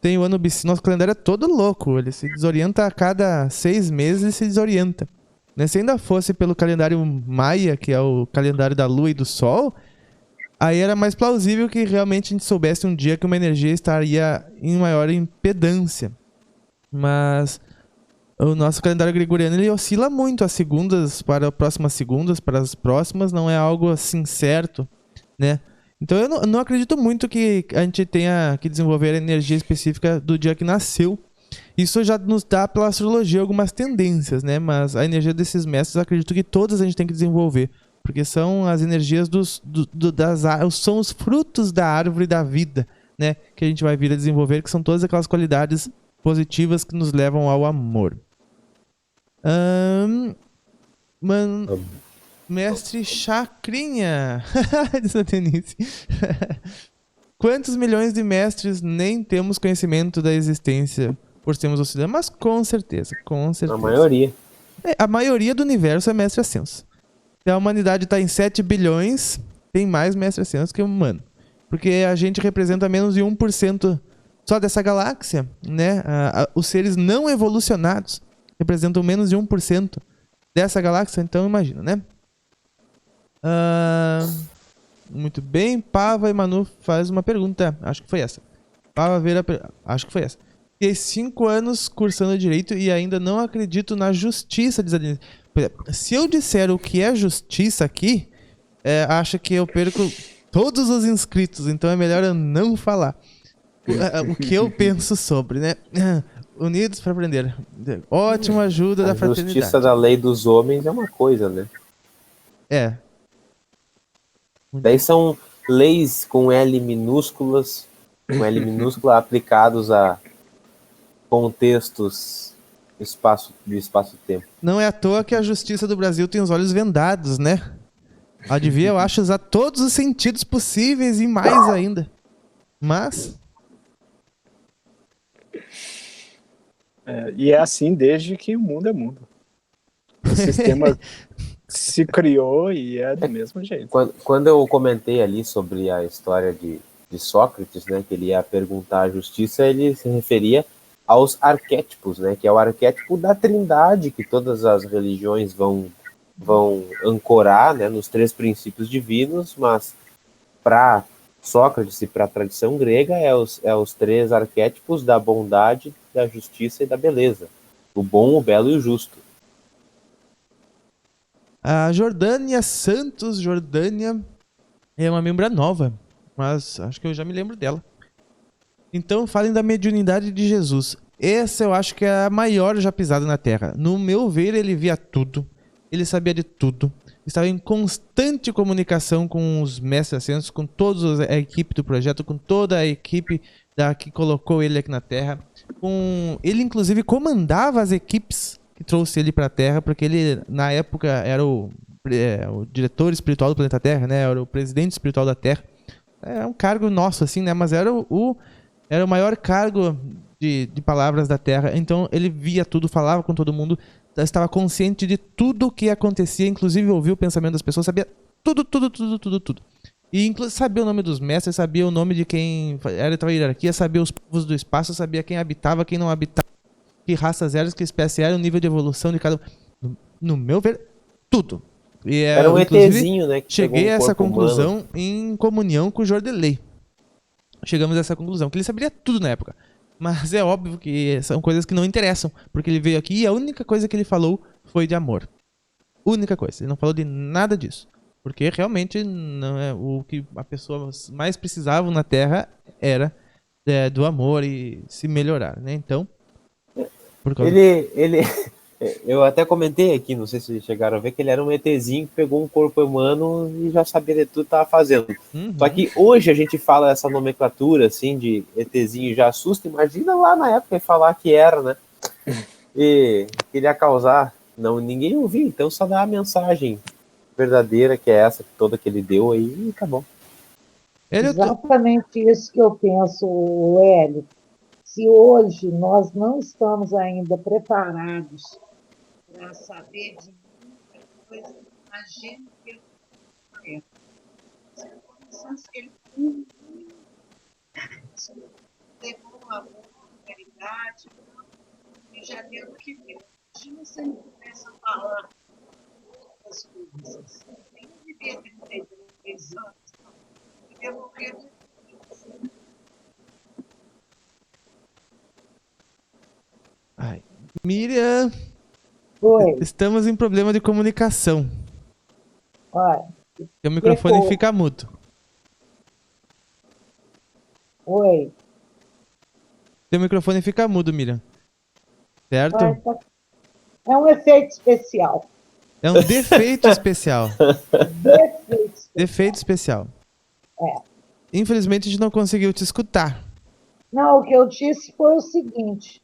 S1: tem o ano bissexto. Nosso calendário é todo louco. Ele se desorienta a cada 6 meses, ele se desorienta. Né? Se ainda fosse pelo calendário Maia, que é o calendário da Lua e do Sol, aí era mais plausível que realmente a gente soubesse um dia que uma energia estaria em maior impedância. Mas o nosso calendário gregoriano, ele oscila muito. As segundas para as próximas segundas, para as próximas, não é algo assim certo, né? Então eu não acredito muito que a gente tenha que desenvolver a energia específica do dia que nasceu. Isso já nos dá pela astrologia algumas tendências, né? Mas a energia desses mestres, eu acredito que todas a gente tem que desenvolver. Porque são as energias são os frutos da árvore da vida, né? Que a gente vai vir a desenvolver, que são todas aquelas qualidades positivas que nos levam ao amor. Mestre Chacrinha, diz a Denise. Quantos milhões de mestres nem temos conhecimento da existência por sermos auxiliares? Mas com certeza, com certeza.
S5: A maioria.
S1: A maioria do universo é mestre ascenso. Se a humanidade está em 7 bilhões, tem mais mestre ascenso que humano. Porque a gente representa menos de 1% só dessa galáxia, né? Os seres não evolucionados representam menos de 1% dessa galáxia, então imagina, né? Muito bem, Pava e Manu faz uma pergunta. Acho que foi essa. Acho que foi essa. Fiquei 5 anos cursando direito e ainda não acredito na justiça, diz a Denise. Se eu disser o que é justiça aqui, acho que eu perco todos os inscritos, então é melhor eu não falar o que eu penso sobre, né? Unidos para aprender. Ótima ajuda da fraternidade.
S5: A justiça da lei dos homens é uma coisa, né? Daí são leis com L minúscula aplicados a contextos de espaço-tempo.
S1: Não é à toa que a justiça do Brasil tem os olhos vendados, né? Adivinha, eu acho usar todos os sentidos possíveis e mais ainda. Mas...
S3: e é assim desde que o mundo é mundo. O sistema se criou e é do mesmo jeito.
S5: Quando eu comentei ali sobre a história de Sócrates, né, que ele ia perguntar a justiça, ele se referia aos arquétipos, né, que é o arquétipo da trindade que todas as religiões vão ancorar, né, nos 3 princípios divinos, mas para Sócrates e para a tradição grega é os 3 arquétipos da bondade, da justiça e da beleza. O bom, o belo e o justo.
S1: A Jordânia Santos, Jordânia, é uma membra nova, mas acho que eu já me lembro dela. Então, falem da mediunidade de Jesus. Essa eu acho que é a maior já pisada na Terra. No meu ver, ele via tudo, ele sabia de tudo, estava em constante comunicação com os mestres ascensos, com toda a equipe do projeto, com toda a equipe que colocou ele aqui na Terra. Ele, inclusive, comandava as equipes que trouxe ele para a Terra, porque ele, na época, era o diretor espiritual do planeta Terra, né? Era o presidente espiritual da Terra. É um cargo nosso, assim, né? Mas era o maior cargo de palavras da Terra. Então, ele via tudo, falava com todo mundo, estava consciente de tudo o que acontecia, inclusive ouvia o pensamento das pessoas, sabia tudo. E inclusive sabia o nome dos mestres, sabia o nome de quem era da hierarquia, sabia os povos do espaço, sabia quem habitava, quem não habitava, que raças eram, que espécie era, o nível de evolução de cada um. No meu ver, tudo. E,
S5: era um ETzinho, né? Que
S1: cheguei a essa conclusão
S5: humano.
S1: em comunhão com o Jordelei. Chegamos a essa conclusão, que ele saberia tudo na época. Mas é óbvio que são coisas que não interessam, porque ele veio aqui e a única coisa que ele falou foi de amor. Única coisa, ele não falou de nada disso. Porque realmente não é o que as pessoas mais precisavam na Terra era do amor e se melhorar, né? Então, por causa
S5: eu até comentei aqui, não sei se vocês chegaram a ver, que ele era um ETzinho que pegou um corpo humano e já sabia de tudo que estava fazendo.
S1: Uhum.
S5: Só que hoje a gente fala essa nomenclatura, assim, de ETzinho já assusta. Imagina lá na época ele falar que era, né? E queria causar. Não, ninguém ouviu, então só dá a mensagem verdadeira, que é essa toda que ele deu aí, e tá bom.
S4: Exatamente isso que eu penso, Hélio. Se hoje nós não estamos ainda preparados para saber de muita coisa, imagina que ele é. Ele levou amor, caridade, e já deu o que deu. Imagina se ele começa a falar das coisas. Nem devia ter 33 anos, devia morrer de
S1: Ai. Miriam,
S4: Oi.
S1: Estamos em problema de comunicação.
S4: Olha,
S1: O microfone fica mudo.
S4: Oi.
S1: Seu microfone fica mudo, Miriam. Certo?
S4: É um efeito especial.
S1: É um defeito especial. Defeito especial.
S4: É.
S1: Infelizmente a gente não conseguiu te escutar.
S4: Não, o que eu disse foi o seguinte,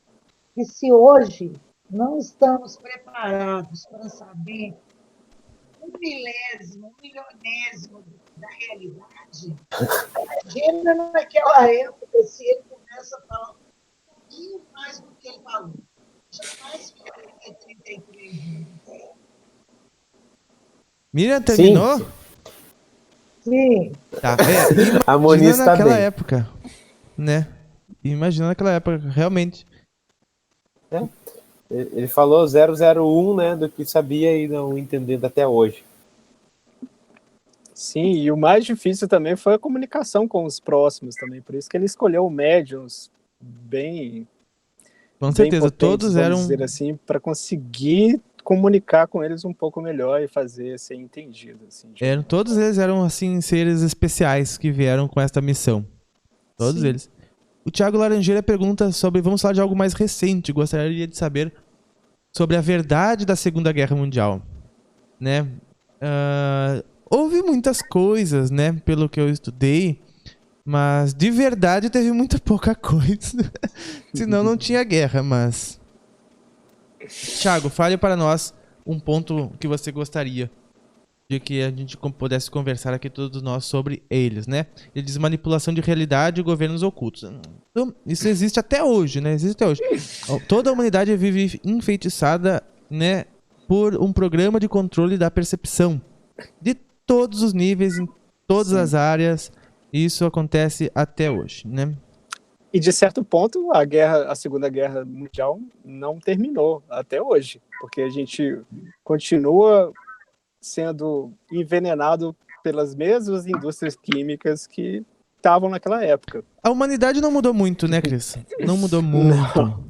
S4: que se hoje não estamos preparados para saber um milésimo, um milionésimo da realidade, imagina naquela época, se ele começa a falar um pouquinho mais do que ele falou. Jamais fica 33 anos.
S1: Miriam, terminou?
S4: Sim.
S1: Tá,
S5: a Moniz
S1: imagina
S5: tá
S1: naquela
S5: bem.
S1: época, né? Imagina naquela época, realmente.
S5: Ele falou 001, né, do que sabia e não entendendo até hoje.
S3: Sim, e o mais difícil também foi a comunicação com os próximos também, por isso que ele escolheu médiums bem...
S1: Com certeza, todos eram...
S3: dizer assim, para conseguir comunicar com eles um pouco melhor e fazer ser entendido. Assim,
S1: todos eles eram, assim, seres especiais que vieram com esta missão. Todos
S3: Sim.
S1: eles. O Thiago Laranjeira pergunta sobre... Vamos falar de algo mais recente. Gostaria de saber sobre a verdade da Segunda Guerra Mundial. Né? Houve muitas coisas, né? Pelo que eu estudei. Mas, de verdade, teve muito pouca coisa. Senão não tinha guerra, mas... Thiago, fale para nós um ponto que você gostaria de que a gente pudesse conversar aqui todos nós sobre eles, né? Ele diz manipulação de realidade e governos ocultos. Então, isso existe até hoje, né? Existe até hoje. Toda a humanidade vive enfeitiçada, né, por um programa de controle da percepção de todos os níveis, em todas as áreas. E isso acontece até hoje, né?
S3: E de certo ponto, a Segunda Guerra Mundial não terminou até hoje, porque a gente continua sendo envenenado pelas mesmas indústrias químicas que estavam naquela época.
S1: A humanidade não mudou muito, né, Cris? Não mudou muito.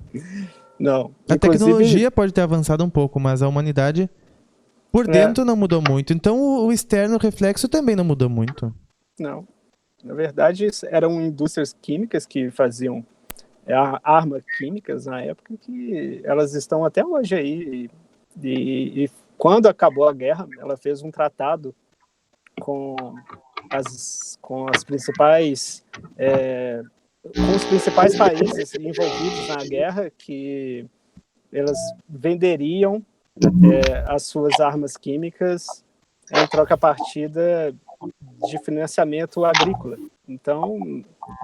S3: Não.
S1: A
S3: Inclusive,
S1: tecnologia pode ter avançado um pouco, mas a humanidade por dentro não mudou muito. Então o externo, o reflexo também não mudou muito.
S3: não. Na verdade, eram indústrias químicas que faziam armas químicas na época, que elas estão até hoje aí. E quando acabou a guerra, ela fez um tratado com as principais com os principais países envolvidos na guerra, que elas venderiam as suas armas químicas em troca partida de financiamento agrícola. Então,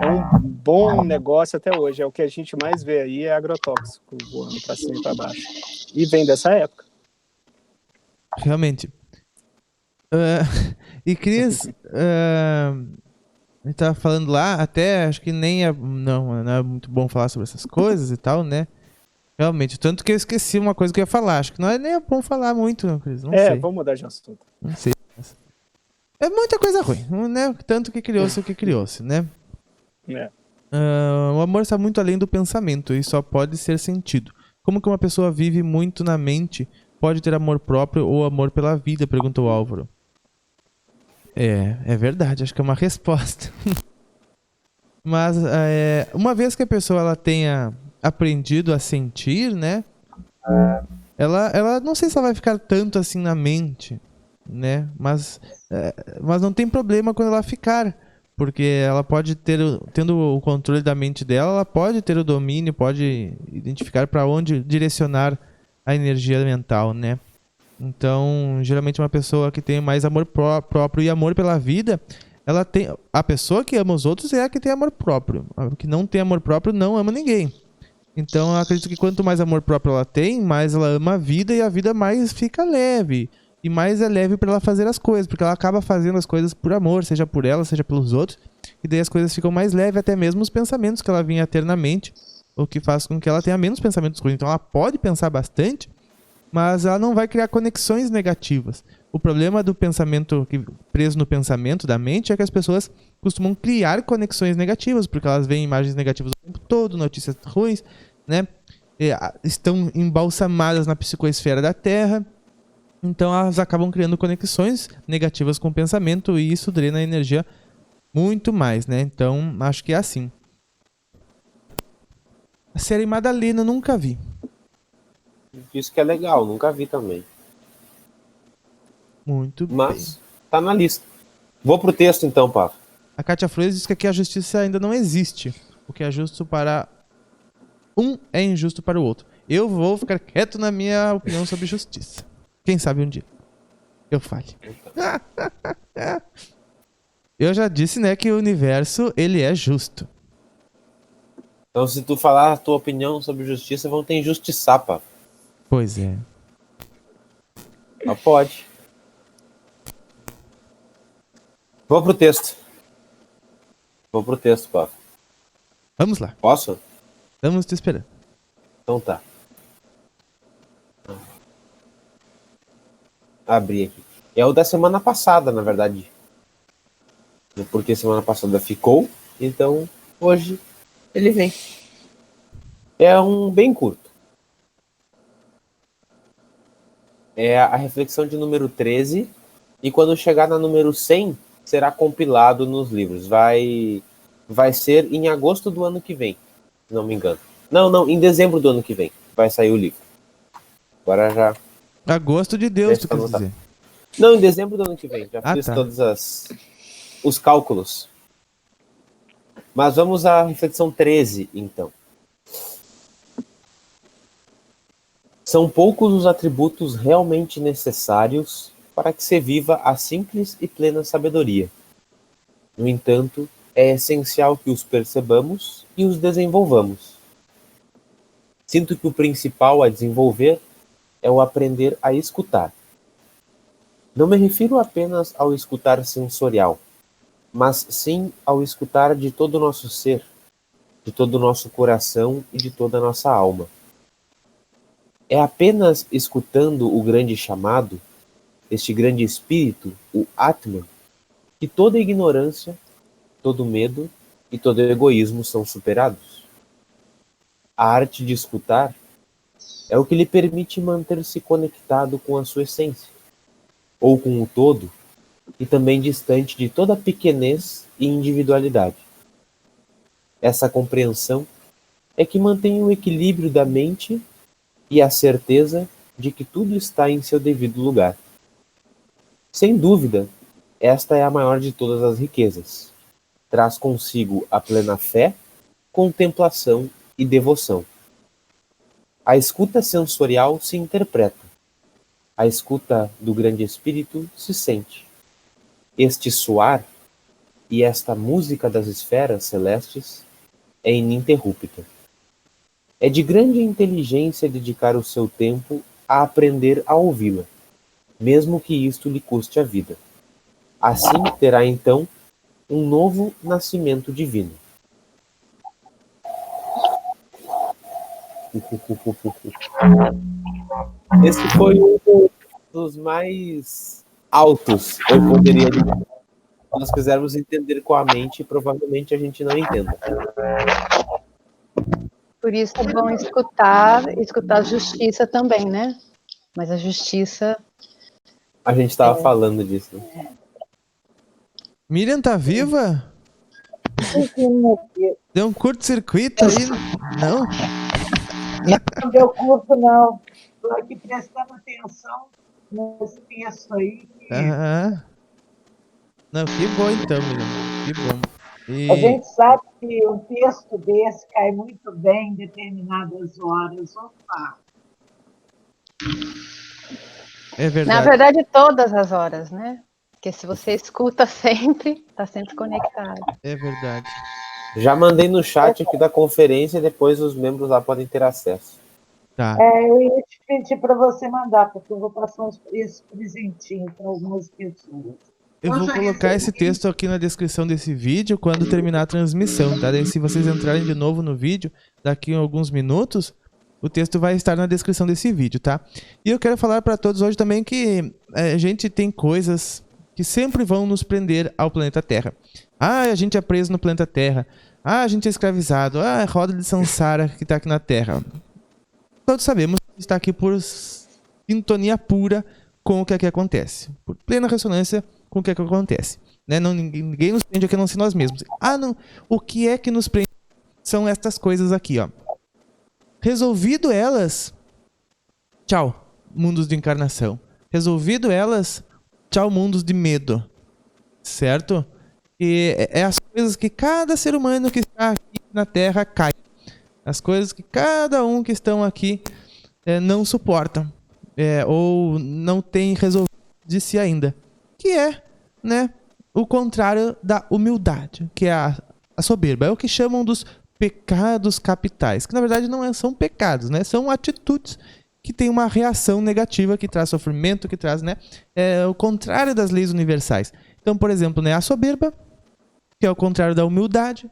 S3: é um bom negócio até hoje. É o que a gente mais vê aí, é agrotóxico voando para cima e para baixo. E vem dessa época.
S1: Realmente. E Cris, a gente tava falando lá, até acho que nem não é muito bom falar sobre essas coisas e tal, né? Realmente, tanto que eu esqueci uma coisa que eu ia falar. Acho que não é nem bom falar muito, não, Cris. Não sei.
S3: Vamos mudar de assunto.
S1: Não sei. É muita coisa ruim, né? Tanto que criou-se o que criou-se, né? O amor está muito além do pensamento e só pode ser sentido. Como que uma pessoa vive muito na mente pode ter amor próprio ou amor pela vida? Perguntou Álvaro. É verdade, acho que é uma resposta. Mas uma vez que a pessoa ela tenha aprendido a sentir, né? Ela não sei se ela vai ficar tanto assim na mente, né? Mas não tem problema quando ela ficar, porque ela pode tendo o controle da mente dela, ela pode ter o domínio, pode identificar para onde direcionar a energia mental, né? Então, geralmente uma pessoa que tem mais amor próprio e amor pela vida, ela tem a pessoa que ama os outros é a que tem amor próprio. A que não tem amor próprio não ama ninguém. Então, eu acredito que quanto mais amor próprio ela tem, mais ela ama a vida e a vida mais fica leve. E mais é leve para ela fazer as coisas, porque ela acaba fazendo as coisas por amor, seja por ela, seja pelos outros. E daí as coisas ficam mais leves, até mesmo os pensamentos que ela vinha a ter na mente, o que faz com que ela tenha menos pensamentos ruins. Então ela pode pensar bastante, mas ela não vai criar conexões negativas. O problema do pensamento, preso no pensamento da mente, é que as pessoas costumam criar conexões negativas, porque elas veem imagens negativas o tempo todo, notícias ruins, né? Estão embalsamadas na psicoesfera da Terra. Então elas acabam criando conexões negativas com o pensamento e isso drena a energia muito mais, né? Então acho que é assim. A série Madalena nunca vi.
S5: Isso que é legal, nunca vi também.
S1: Muito
S5: Mas
S1: bem.
S5: Tá na lista. Vou pro texto então, Pablo.
S1: A Kátia Flores diz que aqui a justiça ainda não existe. O que é justo para um é injusto para o outro. Eu vou ficar quieto na minha opinião sobre justiça. Quem sabe um dia eu fale. Eu já disse, né, que o universo, ele é justo.
S5: Então, se tu falar a tua opinião sobre justiça, vão ter injustiçar, Pablo.
S1: Pois é.
S5: Mas pode. Vou pro texto, Pablo.
S1: Vamos lá.
S5: Posso?
S1: Estamos te esperando.
S5: Então tá. Abri aqui. É o da semana passada, na verdade. Porque semana passada ficou, então hoje ele vem. É um bem curto. É a reflexão de número 13. E quando chegar na número 100, será compilado nos livros. Vai ser em agosto do ano que vem, se não me engano. Não, em dezembro do ano que vem vai sair o livro. Agora já...
S1: Agosto de Deus, tu quer dizer.
S5: Não, em dezembro do ano que vem. Já fiz
S1: tá.
S5: todos os cálculos. Mas vamos à reflexão 13, então. São poucos os atributos realmente necessários para que se viva a simples e plena sabedoria. No entanto, é essencial que os percebamos e os desenvolvamos. Sinto que o principal a desenvolver é o aprender a escutar. Não me refiro apenas ao escutar sensorial, mas sim ao escutar de todo o nosso ser, de todo o nosso coração e de toda a nossa alma. É apenas escutando o grande chamado, este grande espírito, o Atman, que toda ignorância, todo medo e todo egoísmo são superados. A arte de escutar é o que lhe permite manter-se conectado com a sua essência, ou com o todo, e também distante de toda pequenez e individualidade. Essa compreensão é que mantém o equilíbrio da mente e a certeza de que tudo está em seu devido lugar. Sem dúvida, esta é a maior de todas as riquezas. Traz consigo a plena fé, contemplação e devoção. A escuta sensorial se interpreta. A escuta do grande espírito se sente. Este soar e esta música das esferas celestes é ininterrupta. É de grande inteligência dedicar o seu tempo a aprender a ouvi-la, mesmo que isto lhe custe a vida. Assim terá então um novo nascimento divino. Esse foi um dos mais altos, eu poderia dizer. Se nós quisermos entender com a mente, provavelmente a gente não entenda.
S6: Por isso é bom escutar a justiça também, né? Mas a justiça...
S5: A gente estava falando disso.
S1: Miriam tá viva? Deu um curto-circuito aí? Não?
S4: Não deu curto, não. Estou aqui prestando atenção nesse texto aí.
S1: Aham. Não, que bom então, Miriam. Que bom.
S4: A gente sabe que um texto desse cai muito bem em determinadas horas. Opa!
S1: É
S6: Na
S1: verdade.
S6: verdade, todas as horas, né? Porque se você escuta sempre, está sempre conectado.
S1: É verdade.
S5: Já mandei no chat aqui da conferência e depois os membros lá podem ter acesso.
S1: Tá.
S4: Eu ia te pedir para você mandar, porque eu vou passar esse presentinho para algumas pessoas.
S1: Eu vou colocar esse texto aqui na descrição desse vídeo quando terminar a transmissão, tá? Daí se vocês entrarem de novo no vídeo, daqui a alguns minutos, o texto vai estar na descrição desse vídeo, tá? E eu quero falar para todos hoje também que a gente tem coisas que sempre vão nos prender ao planeta Terra. Ah, a gente é preso no planeta Terra. Ah, a gente é escravizado. Ah, é roda de Sansara que tá aqui na Terra. Todos sabemos que está aqui por sintonia pura com o que aqui acontece. Por plena ressonância com o que aqui acontece. Né? Não, ninguém nos prende aqui a não ser nós mesmos. Ah, não. O que é que nos prende são estas coisas aqui, ó. Resolvido elas, tchau, mundos de encarnação. Resolvido elas, tchau, mundos de medo. Certo? E é as coisas que cada ser humano que está aqui na Terra cai. As coisas que cada um que estão aqui não suportam. Ou não tem resolvido de si ainda. Que é, né, o contrário da humildade. Que é a soberba. É o que chamam dos pecados capitais. Que na verdade não são pecados, né? São atitudes que têm uma reação negativa, que traz sofrimento, que traz, né, o contrário das leis universais. Então, por exemplo, né, a soberba, que é o contrário da humildade.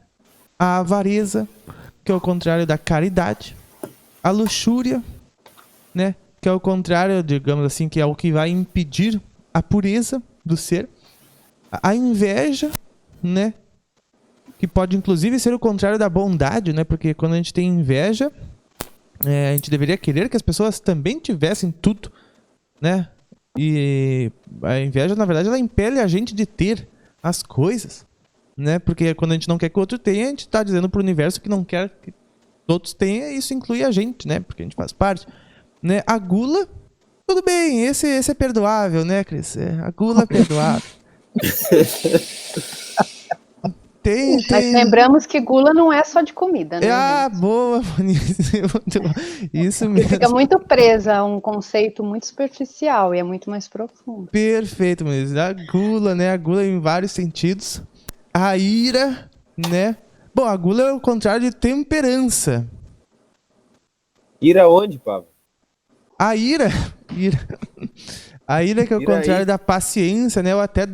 S1: A avareza, que é o contrário da caridade. A luxúria, né, que é o contrário, digamos assim, que é o que vai impedir a pureza do ser. A inveja, né, que pode inclusive ser o contrário da bondade, né, porque quando a gente tem inveja, a gente deveria querer que as pessoas também tivessem tudo, né, e a inveja, na verdade, ela impele a gente de ter as coisas, né, porque quando a gente não quer que o outro tenha, a gente está dizendo para o universo que não quer que todos tenham, e isso inclui a gente, né, porque a gente faz parte, né. A gula, tudo bem, esse é perdoável, né, Cris? A gula é perdoável.
S6: Mas lembramos que gula não é só de comida, né?
S1: Ah, gente? Boa, isso mesmo.
S6: Fica muito presa a um conceito muito superficial e é muito mais profundo.
S1: Perfeito, mas a gula, né? A gula em vários sentidos. A ira, né? Bom, a gula é o contrário de temperança.
S5: Ira onde, Pablo?
S1: A ira. A ira que é o contrário da paciência, né? Ou até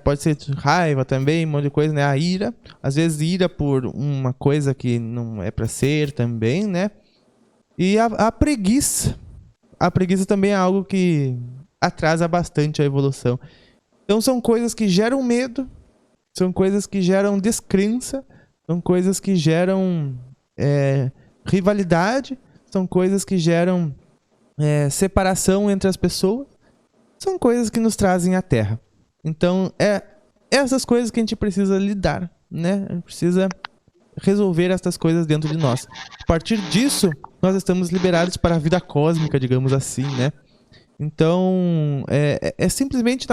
S1: pode ser raiva também, um monte de coisa, né? A ira, às vezes ira por uma coisa que não é para ser também, né? E a preguiça. A preguiça também é algo que atrasa bastante a evolução. Então são coisas que geram medo, são coisas que geram descrença, são coisas que geram rivalidade, são coisas que geram separação entre as pessoas, são coisas que nos trazem à Terra. Então essas coisas que a gente precisa lidar, né? A gente precisa resolver essas coisas dentro de nós. A partir disso, nós estamos liberados para a vida cósmica, digamos assim, né? Então, simplesmente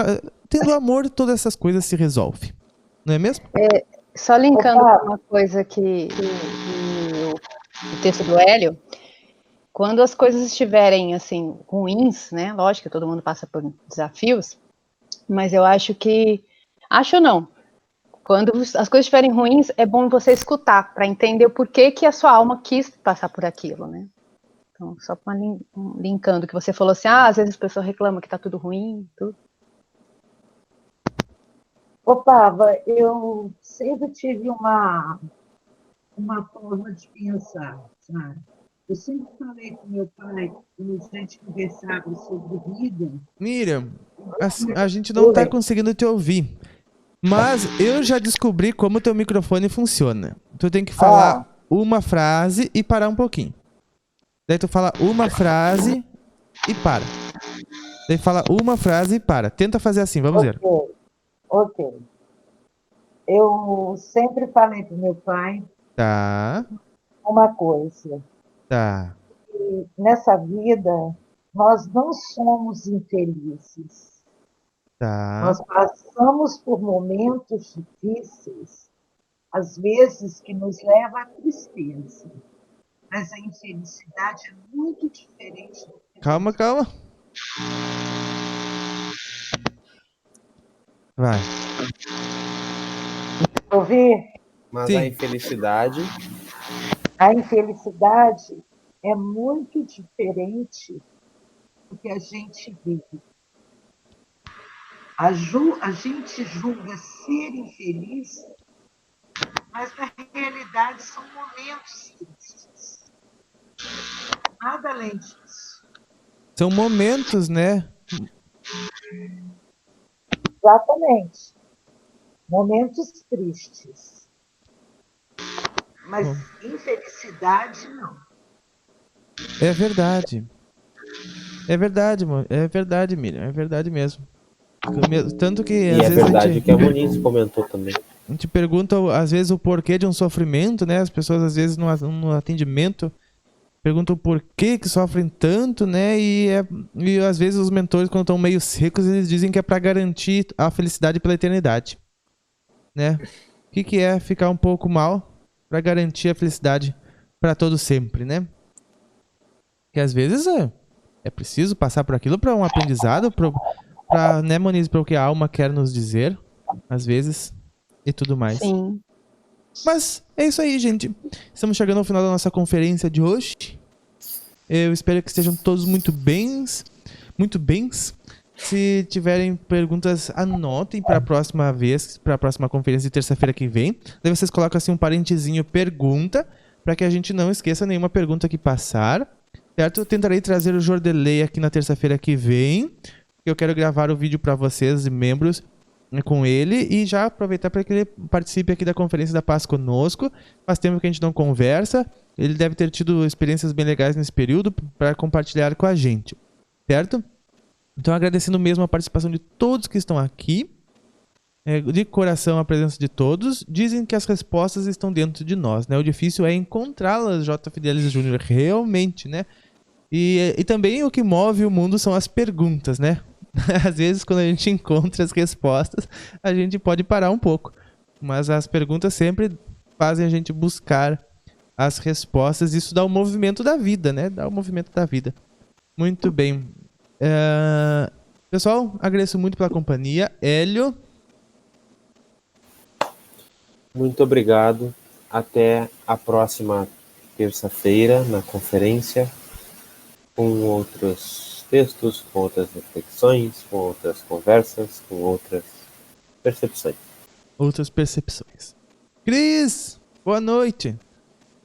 S1: tendo amor, todas essas coisas se resolvem. Não é mesmo?
S6: Só linkando com uma coisa que o texto do Hélio, quando as coisas estiverem assim ruins, né? Lógico que todo mundo passa por desafios, mas eu acho não. Quando as coisas estiverem ruins, é bom você escutar para entender o porquê que a sua alma quis passar por aquilo, né? Então, só para linkando que você falou assim, às vezes as pessoas reclamam que tá tudo ruim, tudo.
S4: Pava, eu sempre tive uma forma de pensar, sabe? Eu sempre falei com meu pai, quando a gente conversava sobre vida.
S1: Miriam, a gente não está conseguindo te ouvir. Mas eu já descobri como o teu microfone funciona. Tu tem que falar uma frase e parar um pouquinho. Daí tu fala uma frase e para. Daí fala uma frase e para. Tenta fazer assim, vamos ver.
S4: Ok. Eu sempre falei pro meu pai uma coisa.
S1: Tá.
S4: Que nessa vida, nós não somos infelizes.
S1: Tá.
S4: Nós passamos por momentos difíceis, às vezes que nos leva à tristeza. Mas a infelicidade é muito diferente.
S1: Calma. Vai.
S4: Ouvir?
S5: Mas
S1: Sim.
S5: a infelicidade...
S4: A infelicidade é muito diferente do que a gente vive. A gente julga ser infeliz, mas na realidade são momentos tristes. Nada além disso.
S1: São momentos, né?
S4: Exatamente. Momentos tristes. Mas infelicidade, não.
S1: É verdade. É verdade, Miriam. É verdade mesmo. Tanto que
S5: E
S1: às vezes
S5: verdade que a Moniz comentou também.
S1: A gente pergunta, às vezes, o porquê de um sofrimento, né? As pessoas, às vezes, no atendimento, perguntam o porquê que sofrem tanto, né? E às vezes, os mentores, quando estão meio secos, eles dizem que é para garantir a felicidade pela eternidade, né? O que é ficar um pouco mal para garantir a felicidade para todo sempre, né? Que às vezes é preciso passar por aquilo para um aprendizado, né, Moniz, para o que a alma quer nos dizer, às vezes, e tudo mais.
S6: Sim.
S1: Mas é isso aí, gente. Estamos chegando ao final da nossa conferência de hoje. Eu espero que estejam todos muito bens. Se tiverem perguntas, anotem para a próxima vez, para a próxima conferência de terça-feira que vem. Daí vocês colocam assim um parentezinho pergunta, para que a gente não esqueça nenhuma pergunta que passar. Certo? Eu tentarei trazer o Jordelei aqui na terça-feira que vem. Eu quero gravar o vídeo para vocês, membros, com ele, e já aproveitar para que ele participe aqui da Conferência da Paz conosco. Faz tempo que a gente não conversa. Ele deve ter tido experiências bem legais nesse período para compartilhar com a gente. Certo? Então, agradecendo mesmo a participação de todos que estão aqui. De coração a presença de todos. Dizem que as respostas estão dentro de nós, né? O difícil é encontrá-las, J. Fidelis Júnior, realmente, né? E também o que move o mundo são as perguntas, né? Às vezes, quando a gente encontra as respostas, a gente pode parar um pouco. Mas as perguntas sempre fazem a gente buscar as respostas. Isso dá o movimento da vida, né? Dá o movimento da vida. Muito bem. Pessoal, agradeço muito pela companhia. Hélio.
S5: Muito obrigado. Até a próxima terça-feira na conferência, com outros textos, com outras reflexões, com outras conversas, com outras percepções.
S1: Outras percepções. Cris, boa noite.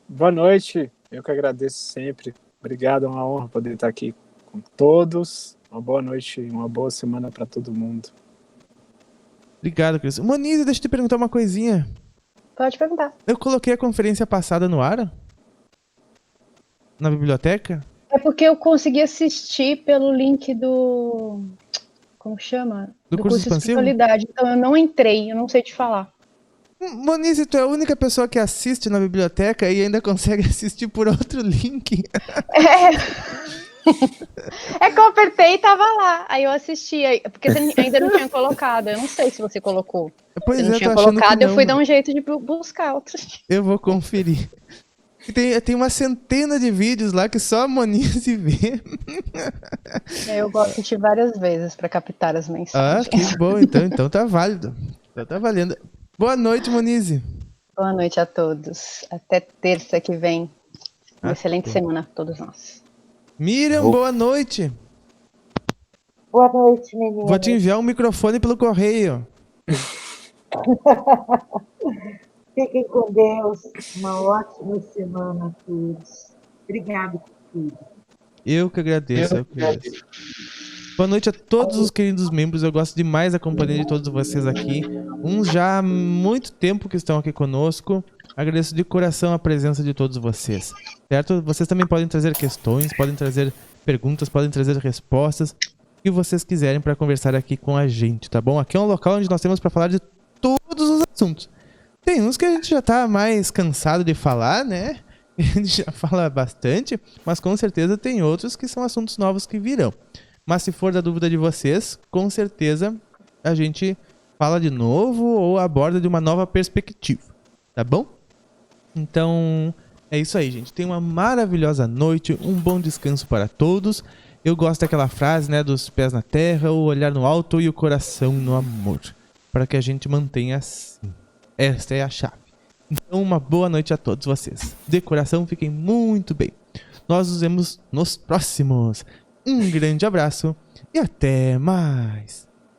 S3: Boa noite, eu que agradeço sempre. Obrigado, é uma honra poder estar aqui com todos. Uma boa noite e uma boa semana para todo mundo.
S1: Obrigado, Cris. Monize, deixa eu te perguntar uma coisinha.
S6: Pode perguntar.
S1: Eu coloquei a conferência passada no ar? Na biblioteca?
S6: É porque eu consegui assistir pelo link do... Como chama?
S1: Do curso
S6: de
S1: expansivo?
S6: espiritualidade. Então eu não entrei, eu não sei te falar.
S1: Monize, tu é a única pessoa que assiste na biblioteca e ainda consegue assistir por outro link.
S6: É que eu apertei e tava lá. Aí eu assisti, porque você ainda não tinha colocado. Eu não sei se você colocou.
S1: Pois
S6: Você
S1: é,
S6: não
S1: eu
S6: tinha
S1: tô achando
S6: colocado,
S1: que
S6: eu
S1: não.
S6: fui dar um jeito de buscar outro.
S1: Eu vou conferir. Tem uma centena de vídeos lá que só a Monize vê.
S6: Eu vou assistir várias vezes para captar as
S1: Ah,
S6: mensagens.
S1: que bom. Então tá válido. Então tá valendo. Boa noite, Monize.
S6: Boa noite a todos. Até terça que vem. Uma excelente semana para todos nós.
S1: Miriam, boa noite.
S4: Boa noite, menina.
S1: Vou te enviar um microfone pelo correio.
S4: Fiquem com Deus. Uma ótima semana a todos. Obrigada por tudo.
S1: Eu que agradeço. Boa noite a todos os queridos membros. Eu gosto demais da companhia de todos vocês aqui. Uns já há muito tempo que estão aqui conosco. Agradeço de coração a presença de todos vocês. Certo? Vocês também podem trazer questões, podem trazer perguntas, podem trazer respostas. O que vocês quiserem para conversar aqui com a gente, tá bom? Aqui é um local onde nós temos para falar de todos os assuntos. Tem uns que a gente já tá mais cansado de falar, né? A gente já fala bastante, mas com certeza tem outros que são assuntos novos que virão. Mas se for da dúvida de vocês, com certeza a gente fala de novo ou aborda de uma nova perspectiva, tá bom? Então, é isso aí, gente. Tenha uma maravilhosa noite, um bom descanso para todos. Eu gosto daquela frase, né, dos pés na terra, o olhar no alto e o coração no amor, para que a gente mantenha assim. Esta é a chave. Então, uma boa noite a todos vocês. De coração, fiquem muito bem. Nós nos vemos nos próximos. Um grande abraço e até mais.